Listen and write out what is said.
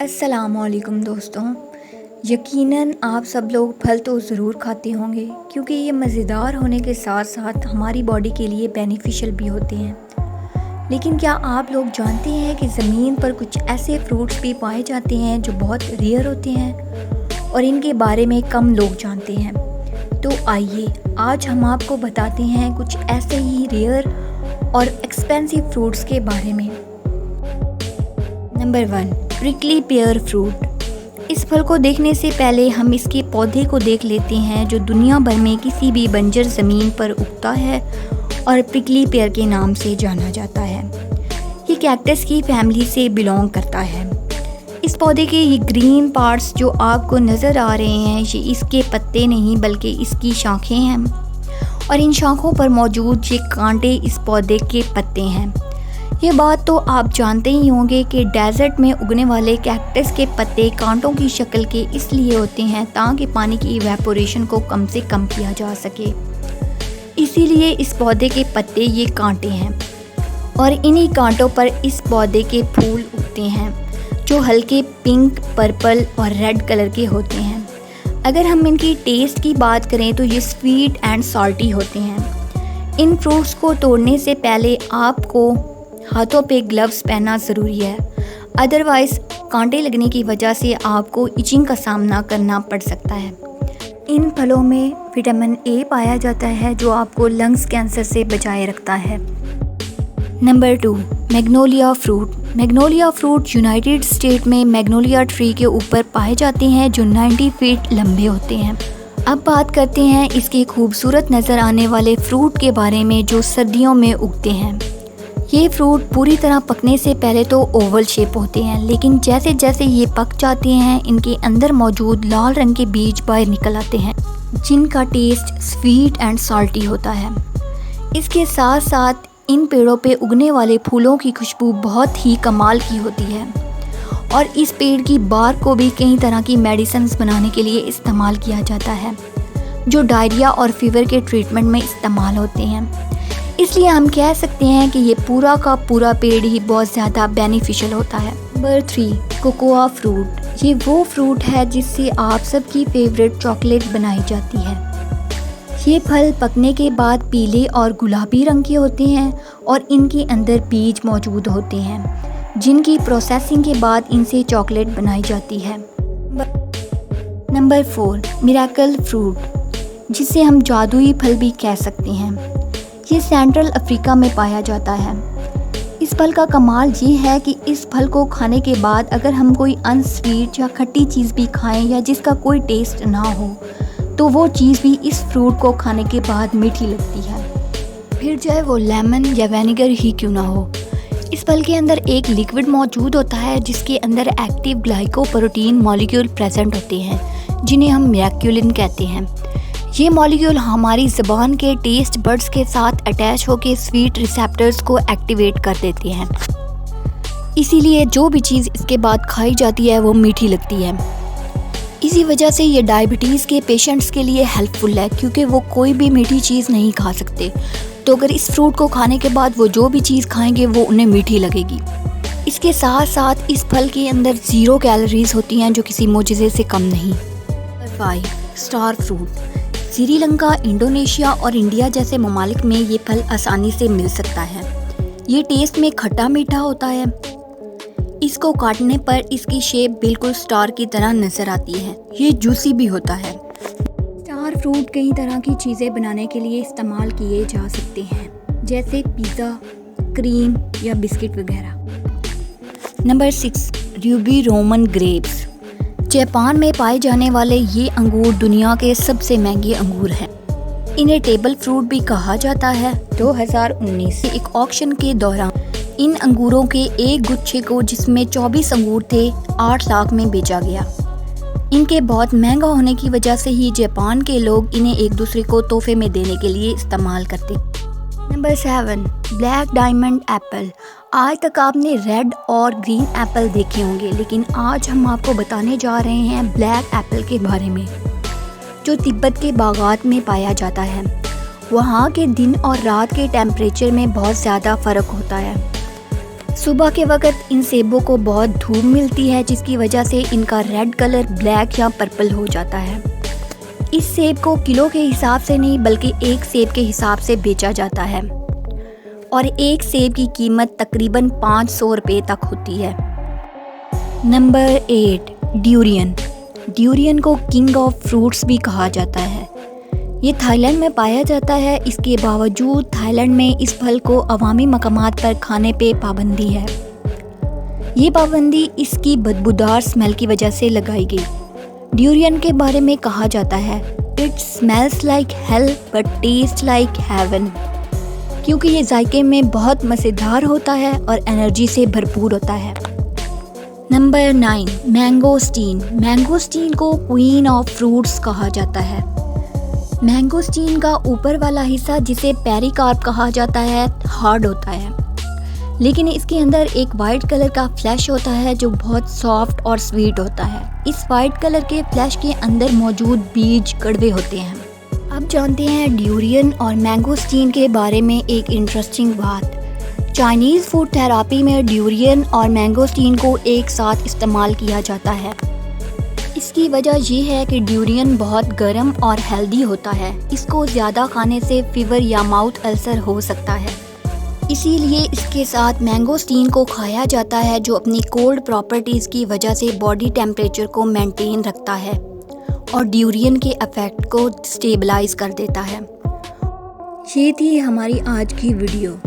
अस्सलामुअलैकुम दोस्तों। यकीनन आप सब लोग फल तो ज़रूर खाते होंगे क्योंकि ये मज़ेदार होने के साथ साथ हमारी बॉडी के लिए बेनिफिशियल भी होते हैं। लेकिन क्या आप लोग जानते हैं कि ज़मीन पर कुछ ऐसे फ्रूट्स भी पाए जाते हैं जो बहुत रेयर होते हैं और इनके बारे में कम लोग जानते हैं। तो आइए आज हम आपको बताते हैं कुछ ऐसे ही रेयर और एक्सपेंसिव फ्रूट्स के बारे में। Number 1, prickly pair fruit. इस फल को देखने से पहले हम इसके पौधे को देख लेते हैं जो दुनिया भर में किसी भी बंजर ज़मीन पर उगता है और प्रिकली पेयर के नाम से जाना जाता है। ये कैक्टस की फैमिली से बिलोंग करता है। इस पौधे के ये ग्रीन पार्ट्स जो आपको नज़र आ रहे हैं ये इसके पत्ते नहीं बल्कि इसकी शाखें हैं और इन शाखों पर मौजूद ये कांटे इस पौधे के पत्ते हैं। ये बात तो आप जानते ही होंगे कि डेजर्ट में उगने वाले कैक्टस के पत्ते कांटों की शक्ल के इसलिए होते हैं ताकि पानी की इवेपोरेशन को कम से कम किया जा सके। इसीलिए इस पौधे के पत्ते ये कांटे हैं और इन्हीं कांटों पर इस पौधे के फूल उगते हैं जो हल्के पिंक, पर्पल और रेड कलर के होते हैं। अगर हम इनकी टेस्ट की बात करें तो ये स्वीट एंड सॉल्टी होते हैं। इन फ्रूट्स को तोड़ने से पहले आपको हाथों पे ग्लव्स पहनना ज़रूरी है, अदरवाइज़ कांटे लगने की वजह से आपको इचिंग का सामना करना पड़ सकता है। इन फलों में विटामिन ए पाया जाता है जो आपको लंग्स कैंसर से बचाए रखता है। Number 2, Magnolia fruit. Magnolia fruit United state में मैग्नोलिया ट्री के ऊपर पाए जाते हैं जो 90 फीट लंबे होते हैं। अब बात करते हैं इसके खूबसूरत नज़र आने वाले फ्रूट के बारे में जो सर्दियों में उगते हैं। ये फ्रूट पूरी तरह पकने से पहले तो ओवल शेप होते हैं, लेकिन जैसे जैसे ये पक जाते हैं इनके अंदर मौजूद लाल रंग के बीज बाहर निकल आते हैं जिनका टेस्ट स्वीट एंड सॉल्टी होता है। इसके साथ साथ इन पेड़ों पे उगने वाले फूलों की खुशबू बहुत ही कमाल की होती है और इस पेड़ की बार को भी कई तरह की मेडिसिन्स बनाने के लिए इस्तेमाल किया जाता है जो डायरिया और फीवर के ट्रीटमेंट में इस्तेमाल होते हैं। इसलिए हम कह सकते हैं कि ये पूरा का पूरा पेड़ ही बहुत ज़्यादा बेनिफिशियल होता है। Number 3, cocoa fruit. ये वो फ्रूट है जिससे आप सबकी फेवरेट चॉकलेट बनाई जाती है। ये फल पकने के बाद पीले और गुलाबी रंग के होते हैं और इनके अंदर बीज मौजूद होते हैं जिनकी प्रोसेसिंग के बाद इनसे चॉकलेट बनाई जाती है। नंबर 4, मिरेकल फ्रूट, जिसे हम जादुई फल भी कह सकते हैं। ये सेंट्रल अफ्रीका में पाया जाता है। इस फल का कमाल ये है कि इस फल को खाने के बाद अगर हम कोई अनस्वीट या खट्टी चीज़ भी खाएं या जिसका कोई टेस्ट ना हो तो वो चीज़ भी इस फ्रूट को खाने के बाद मीठी लगती है, फिर चाहे वो लेमन या विनेगर ही क्यों ना हो। इस फल के अंदर एक लिक्विड मौजूद होता है जिसके अंदर एक्टिव ग्लाइकोप्रोटीन मॉलिक्यूल प्रेजेंट होते हैं जिन्हें हम मिरेक्युलिन कहते हैं। ये मॉलिक्यूल हमारी ज़बान के टेस्ट बड्स के साथ अटैच होकर स्वीट रिसेप्टर्स को एक्टिवेट कर देते हैं। इसीलिए जो भी चीज़ इसके बाद खाई जाती है वो मीठी लगती है। इसी वजह से ये डायबिटीज़ के पेशेंट्स के लिए हेल्पफुल है क्योंकि वो कोई भी मीठी चीज़ नहीं खा सकते, तो अगर इस फ्रूट को खाने के बाद वो जो भी चीज़ खाएंगे वो उन्हें मीठी लगेगी। इसके साथ साथ इस फल के अंदर 0 कैलोरीज होती हैं जो किसी मोजज़े से कम नहीं। Number 5, star fruit. Sri Lanka, Indonesia और इंडिया जैसे ममालिक में ये फल आसानी से मिल सकता है। ये टेस्ट में खट्टा मीठा होता है। इसको काटने पर इसकी शेप बिल्कुल स्टार की तरह नज़र आती है। ये जूसी भी होता है। स्टार फ्रूट कई तरह की चीज़ें बनाने के लिए इस्तेमाल किए जा सकते हैं जैसे पिज़्ज़ा, क्रीम या बिस्किट वगैरह। Number 6, Ruby Roman grapes. Japan में पाए जाने वाले ये अंगूर दुनिया के सबसे महंगे अंगूर हैं। इन्हें टेबल फ्रूट भी कहा जाता है। 2019 से एक ऑक्शन के दौरान इन अंगूरों के एक गुच्छे को जिसमें 24 अंगूर थे 8 लाख में बेचा गया। इनके बहुत महंगा होने की वजह से ही जापान के लोग इन्हें एक दूसरे को तोहफे में देने के लिए इस्तेमाल करते। Number 7, black diamond Apple. आज तक आपने रेड और ग्रीन एप्पल देखे होंगे, लेकिन आज हम आपको बताने जा रहे हैं ब्लैक एप्पल के बारे में जो तिब्बत के बागात में पाया जाता है। वहाँ के दिन और रात के टेम्परेचर में बहुत ज़्यादा फ़र्क होता है। सुबह के वक्त इन सेबों को बहुत धूप मिलती है, जिसकी वजह से इनका रेड कलर ब्लैक या पर्पल हो जाता है। इस सेब को किलो के हिसाब से नहीं बल्कि एक सेब के हिसाब से बेचा जाता है और एक सेब की कीमत तकरीबन 500 रुपये तक होती है। Number 8, durian. ड्यूरियन को किंग ऑफ फ्रूट्स भी कहा जाता है। ये थाईलैंड में पाया जाता है। इसके बावजूद थाईलैंड में इस फल को अवामी मकामात पर खाने पे पाबंदी है। ये पाबंदी इसकी बदबूदार स्मेल की वजह से लगाई गई। ड्यूरियन के बारे में कहा जाता है, it smells like hell but taste like heaven, क्योंकि ये जायके में बहुत मज़ेदार होता है और एनर्जी से भरपूर होता है। Number 9, mangosteen. मैंगोस्टीन को क्वीन ऑफ फ्रूट्स कहा जाता है। मैंगोस्टीन का ऊपर वाला हिस्सा, जिसे पेरिकार्प कहा जाता है, हार्ड होता है, लेकिन इसके अंदर एक वाइट कलर का फ्लैश होता है जो बहुत सॉफ्ट और स्वीट होता है। इस वाइट कलर के फ्लैश के अंदर मौजूद बीज कड़वे होते हैं। अब जानते हैं ड्यूरियन और मैंगोस्टीन के बारे में एक इंटरेस्टिंग बात। चाइनीज़ फूड थेरापी में ड्यूरियन और मैंगोस्टीन को एक साथ इस्तेमाल किया जाता है। इसकी वजह ये है कि ड्यूरियन बहुत गर्म और हेल्दी होता है। इसको ज़्यादा खाने से फीवर या माउथ अल्सर हो सकता है, इसीलिए इसके साथ मैंगोस्टीन को खाया जाता है, जो अपनी कोल्ड प्रॉपर्टीज़ की वजह से बॉडी टेम्परेचर को मेंटेन रखता है और ड्यूरियन के इफ़ेक्ट को स्टेबलाइज कर देता है। ये थी हमारी आज की वीडियो।